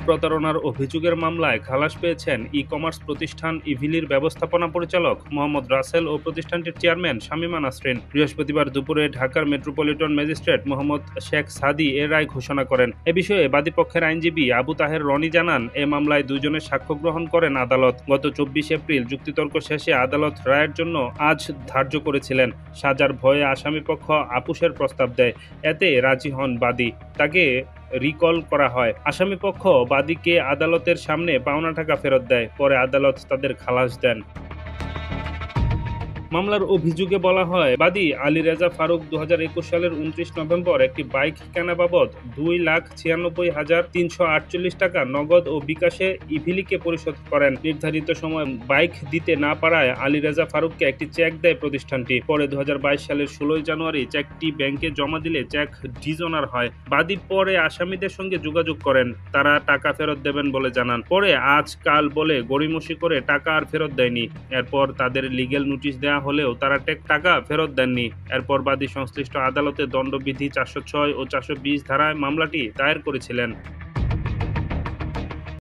প্রতারণার অভিযোগের মামলায় খালাস পেয়েছেন ই-কমার্স প্রতিষ্ঠান ইভিলির ব্যবস্থাপনা পরিচালক মোহাম্মদ রাসেল ও প্রতিষ্ঠানটির চেয়ারম্যান শামীমা নাসরিন। বৃহস্পতিবার দুপুরে ঢাকার মেট্রোপলিটন ম্যাজিস্ট্রেট মোহাম্মদ শেখ সাদি এ রায় ঘোষণা করেন। এ বিষয়ে বাদীপক্ষের আইনজীবী আবু তাহের রনি জানান, এ মামলায় দুজনের সাক্ষ্য গ্রহণ করেন আদালত। গত 24 এপ্রিল যুক্তিতর্ক শেষে আদালত রায়ের জন্য আজ ধার্য করেছিলেন। সাজার ভয়ে আসামিপক্ষ আপোষের প্রস্তাব দেয়। এতে রাজি হন বাদী। তাকে রিকল করা হয়। আসামিপক্ষ বাদীকে আদালতের সামনে পাওনা টাকা ফেরত দেয়। পরে আদালত তাদের খালাস দেন। মামলার অভিযোগে বলা হয়, বাদী আলী রেজা ফারুক 2021 সালের 29 নভেম্বর একটি বাইক কেনা বাবদ 2,96,348 টাকা নগদ ও বিকাশে ইভিলিকে পরিশোধ করেন। নির্ধারিত সময় বাইক দিতে না পারায় আলী রেজা ফারুককে একটি চেক দেয় প্রতিষ্ঠানটি। পরে 2022 সালের 16 জানুয়ারি চেকটি ব্যাংকে জমা দিলে চেক ডিজঅনার হয়। বাদী পরে আসামিদের সঙ্গে যোগাযোগ করেন। তারা টাকা ফেরত দেবেন বলে জানান। পরে আজ কাল বলে গড়িমসি করে টাকা আর ফেরত দেয়নি। এরপর তাদের লিগ্যাল নোটিশ দেওয়া হলেও তারা টাকা ফেরত দেননি। এরপর বাদী সংশ্লিষ্ট আদালতে দণ্ডবিধি 406 ও 420 ধারায় মামলাটি দায়ের করেছিলেন।